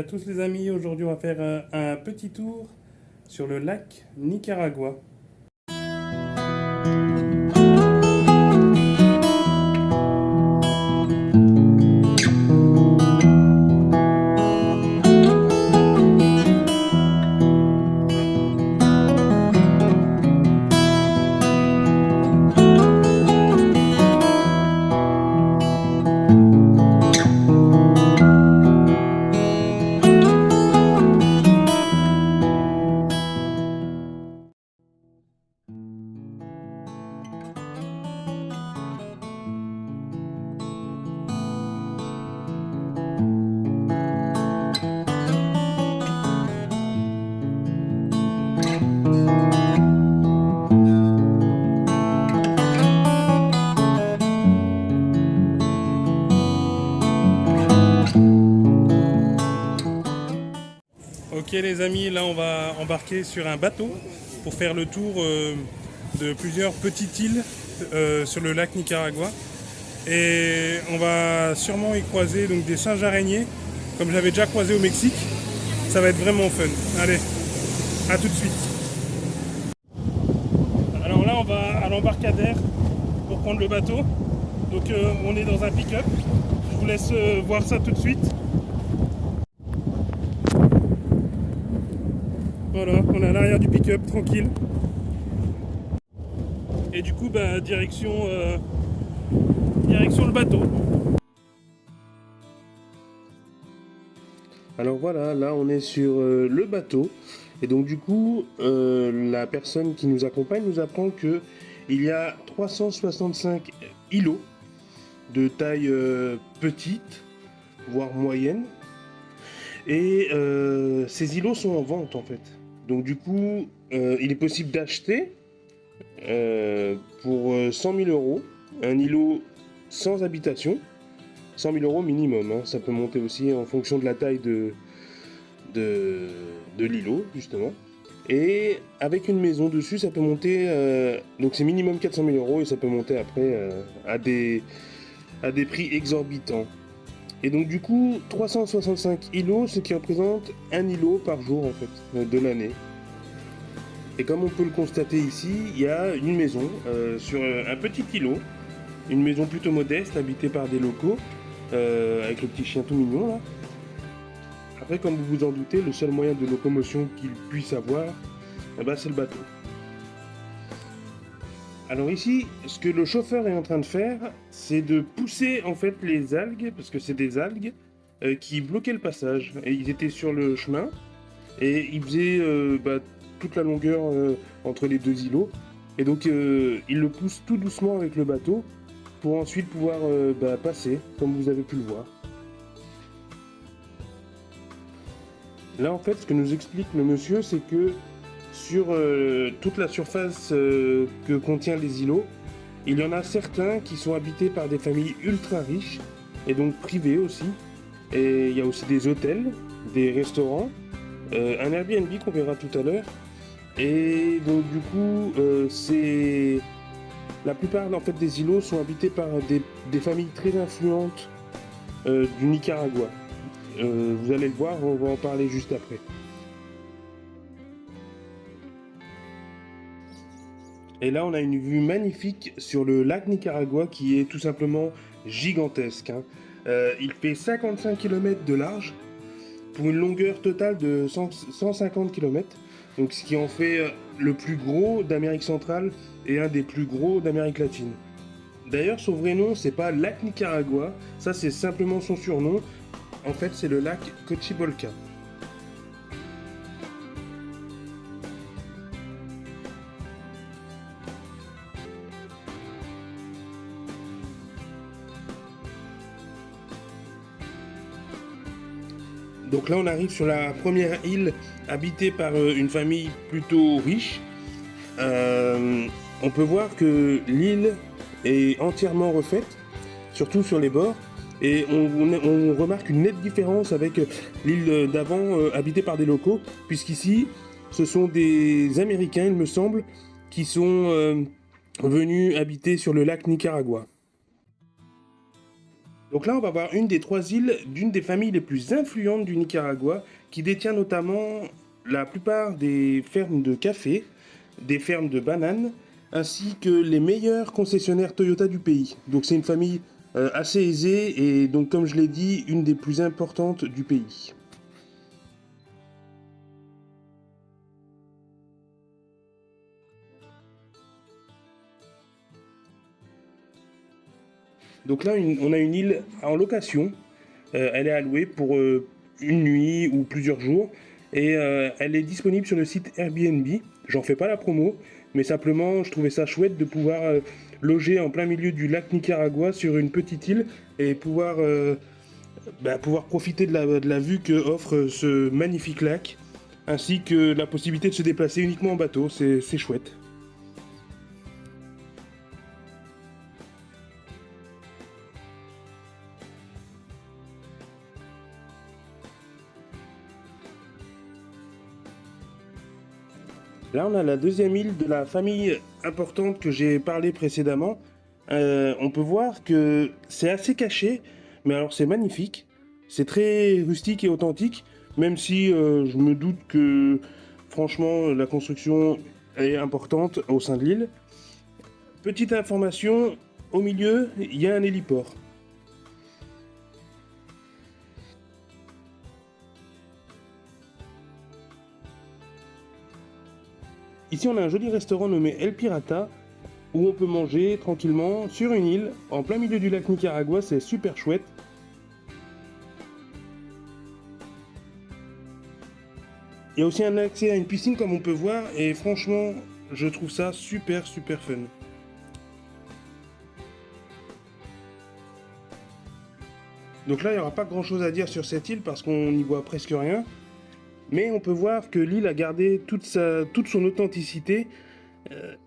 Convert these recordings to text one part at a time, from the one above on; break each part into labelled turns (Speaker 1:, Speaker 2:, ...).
Speaker 1: tous les amis, aujourd'hui on va faire un petit tour sur le lac Nicaragua. Ok les amis, là on va embarquer sur un bateau pour faire le tour de plusieurs petites îles sur le lac Nicaragua. Et on va sûrement y croiser donc des singes araignées, comme j'avais déjà croisé au Mexique. Ça va être vraiment fun. Allez, à tout de suite. Alors là on va à l'embarcadère pour prendre le bateau. Donc on est dans un pick-up. Je vous laisse voir ça tout de suite. Voilà, on est à l'arrière du pick-up, tranquille. Et du coup, direction le bateau. Alors voilà, là on est sur le bateau. Et donc du coup, la personne qui nous accompagne nous apprend que il y a 365 îlots de taille petite, voire moyenne. Et ces îlots sont en vente en fait. Donc du coup, il est possible d'acheter pour 100 000 euros un îlot sans habitation. 100 000 euros minimum, hein. Ça peut monter aussi en fonction de la taille de l'îlot, justement. Et avec une maison dessus, ça peut monter... donc c'est minimum 400 000 euros et ça peut monter après à des prix exorbitants. Et donc du coup, 365 îlots, ce qui représente un îlot par jour en fait, de l'année. Et comme on peut le constater ici, il y a une maison sur un petit îlot, une maison plutôt modeste, habitée par des locaux, avec le petit chien tout mignon là. Après, comme vous vous en doutez, le seul moyen de locomotion qu'ils puissent avoir, c'est le bateau. Alors ici, ce que le chauffeur est en train de faire, c'est de pousser en fait les algues, parce que c'est des algues, qui bloquaient le passage. Et ils étaient sur le chemin, et ils faisaient toute la longueur entre les deux îlots. Et donc il le pousse tout doucement avec le bateau, pour ensuite pouvoir passer, comme vous avez pu le voir. Là en fait, ce que nous explique le monsieur, c'est que sur toute la surface que contient les îlots, il y en a certains qui sont habités par des familles ultra riches, et donc privées aussi. Et il y a aussi des hôtels, des restaurants, un Airbnb qu'on verra tout à l'heure. Et donc du coup, la plupart en fait, des îlots sont habités par des familles très influentes du Nicaragua. Vous allez le voir, on va en parler juste après. Et là, on a une vue magnifique sur le lac Nicaragua qui est tout simplement gigantesque, hein. Il fait 55 km de large pour une longueur totale de 150 km. Donc, ce qui en fait le plus gros d'Amérique centrale et un des plus gros d'Amérique latine. D'ailleurs, son vrai nom, c'est pas lac Nicaragua, ça c'est simplement son surnom. En fait, c'est le lac Cochibolca. Donc là, on arrive sur la première île habitée par une famille plutôt riche. On peut voir que l'île est entièrement refaite, surtout sur les bords. Et on remarque une nette différence avec l'île d'avant habitée par des locaux, puisqu'ici, ce sont des Américains, il me semble, qui sont venus habiter sur le lac Nicaragua. Donc là, on va voir une des 3 îles d'une des familles les plus influentes du Nicaragua, qui détient notamment la plupart des fermes de café, des fermes de bananes, ainsi que les meilleurs concessionnaires Toyota du pays. Donc c'est une famille assez aisée et donc comme je l'ai dit, une des plus importantes du pays. Donc là, on a une île en location. Elle est allouée pour une nuit ou plusieurs jours. Et elle est disponible sur le site Airbnb. J'en fais pas la promo, mais simplement, je trouvais ça chouette de pouvoir loger en plein milieu du lac Nicaragua sur une petite île et pouvoir profiter de la vue que offre ce magnifique lac, ainsi que la possibilité de se déplacer uniquement en bateau. C'est chouette. Là, on a la deuxième île de la famille importante que j'ai parlé précédemment. On peut voir que c'est assez caché, mais alors c'est magnifique. C'est très rustique et authentique, même si je me doute que franchement la construction est importante au sein de l'île. Petite information, au milieu, il y a un héliport. Ici, on a un joli restaurant nommé El Pirata, où on peut manger tranquillement sur une île, en plein milieu du lac Nicaragua, c'est super chouette. Il y a aussi un accès à une piscine comme on peut voir, et franchement, je trouve ça super fun. Donc là, il n'y aura pas grand chose à dire sur cette île parce qu'on n'y voit presque rien. Mais on peut voir que l'île a gardé toute son authenticité,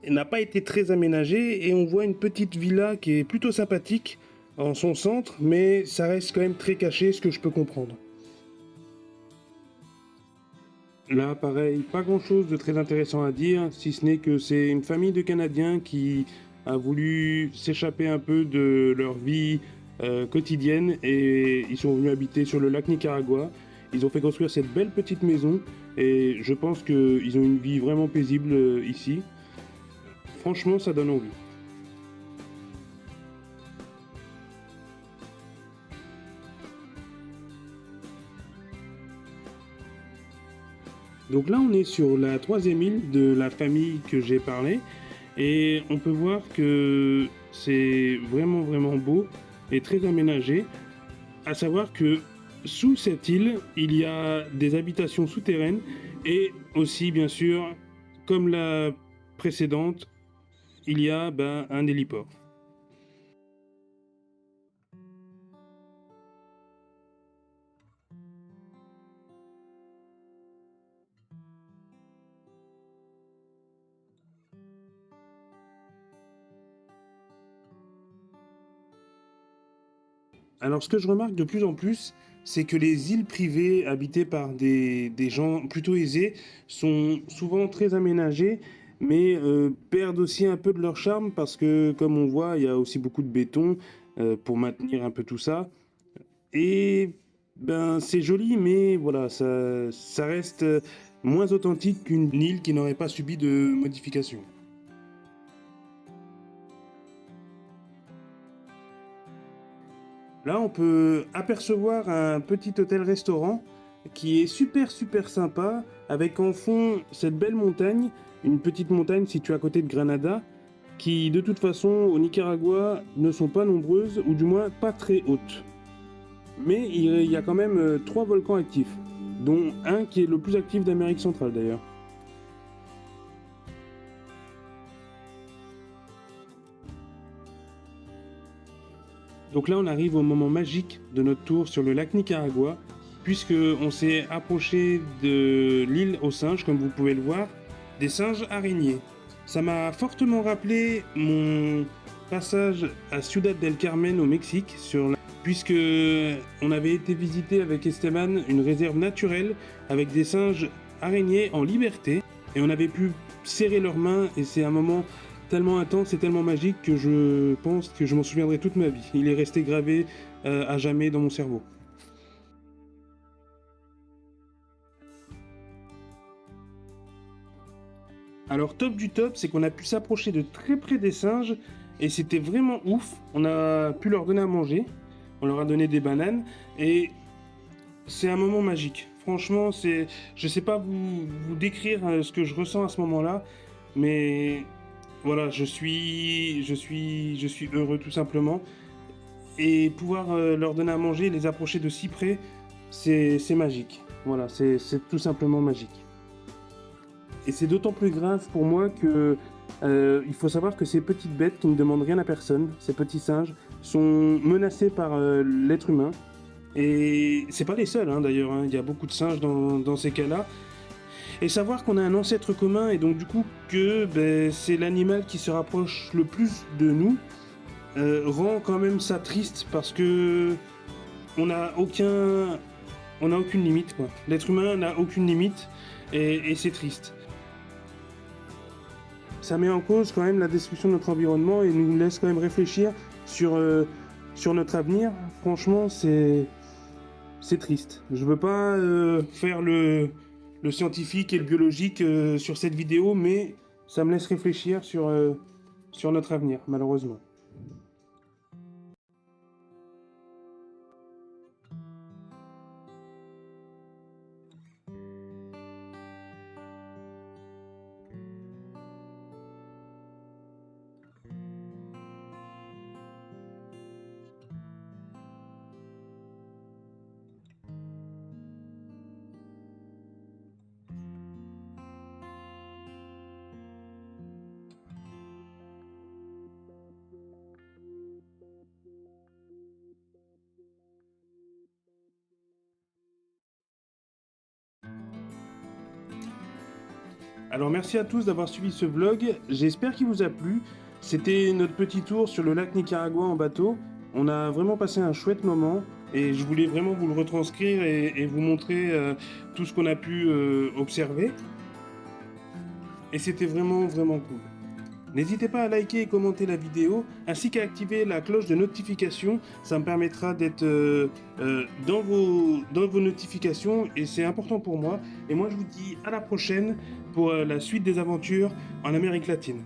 Speaker 1: n'a pas été très aménagée et on voit une petite villa qui est plutôt sympathique en son centre, mais ça reste quand même très caché, ce que je peux comprendre. Là, pareil, pas grand chose de très intéressant à dire, si ce n'est que c'est une famille de Canadiens qui a voulu s'échapper un peu de leur vie quotidienne et ils sont venus habiter sur le lac Nicaragua. Ils ont fait construire cette belle petite maison et je pense qu'ils ont une vie vraiment paisible ici. Franchement, ça donne envie. Donc là, on est sur la troisième île de la famille que j'ai parlé et on peut voir que c'est vraiment beau et très aménagé. À savoir que sous cette île, il y a des habitations souterraines et aussi, bien sûr, comme la précédente, il y a un héliport. Alors, ce que je remarque de plus en plus, c'est que les îles privées habitées par des gens plutôt aisés sont souvent très aménagées, mais perdent aussi un peu de leur charme parce que, comme on voit, il y a aussi beaucoup de béton pour maintenir un peu tout ça. Et c'est joli, mais voilà, ça reste moins authentique qu'une île qui n'aurait pas subi de modification. Là, on peut apercevoir un petit hôtel-restaurant qui est super sympa, avec en fond cette belle montagne, une petite montagne située à côté de Granada, qui de toute façon au Nicaragua ne sont pas nombreuses, ou du moins pas très hautes. Mais il y a quand même 3 volcans actifs, dont un qui est le plus actif d'Amérique centrale d'ailleurs. Donc là, on arrive au moment magique de notre tour sur le lac Nicaragua, puisque on s'est approché de l'île aux singes, comme vous pouvez le voir, des singes araignées. Ça m'a fortement rappelé mon passage à Ciudad del Carmen au Mexique, puisque on avait été visiter avec Esteban une réserve naturelle avec des singes araignées en liberté, et on avait pu serrer leurs mains, et c'est un moment tellement intense et tellement magique que je pense que je m'en souviendrai toute ma vie. Il est resté gravé à jamais dans mon cerveau. Alors top du top, c'est qu'on a pu s'approcher de très près des singes et c'était vraiment ouf. On a pu leur donner à manger, on leur a donné des bananes et c'est un moment magique. Franchement, je sais pas vous décrire ce que je ressens à ce moment-là, mais voilà, je suis heureux tout simplement. Et pouvoir leur donner à manger, les approcher de si près, c'est magique. Voilà, c'est tout simplement magique. Et c'est d'autant plus grave pour moi que il faut savoir que ces petites bêtes qui ne demandent rien à personne, ces petits singes, sont menacés par l'être humain. Et c'est pas les seuls hein, d'ailleurs, hein. Il y a beaucoup de singes dans ces cas-là. Et savoir qu'on a un ancêtre commun et donc du coup que c'est l'animal qui se rapproche le plus de nous rend quand même ça triste parce que on n'a aucune limite quoi. L'être humain n'a aucune limite et c'est triste. Ça met en cause quand même la destruction de notre environnement et nous laisse quand même réfléchir sur notre avenir. Franchement, c'est triste. Je veux pas faire le scientifique et le biologique sur cette vidéo, mais ça me laisse réfléchir sur notre avenir, malheureusement. Alors merci à tous d'avoir suivi ce vlog, j'espère qu'il vous a plu. C'était notre petit tour sur le lac Nicaragua en bateau. On a vraiment passé un chouette moment et je voulais vraiment vous le retranscrire et vous montrer tout ce qu'on a pu observer. Et c'était vraiment cool. N'hésitez pas à liker et commenter la vidéo, ainsi qu'à activer la cloche de notification. Ça me permettra d'être dans vos notifications et c'est important pour moi. Et moi je vous dis à la prochaine pour la suite des aventures en Amérique latine.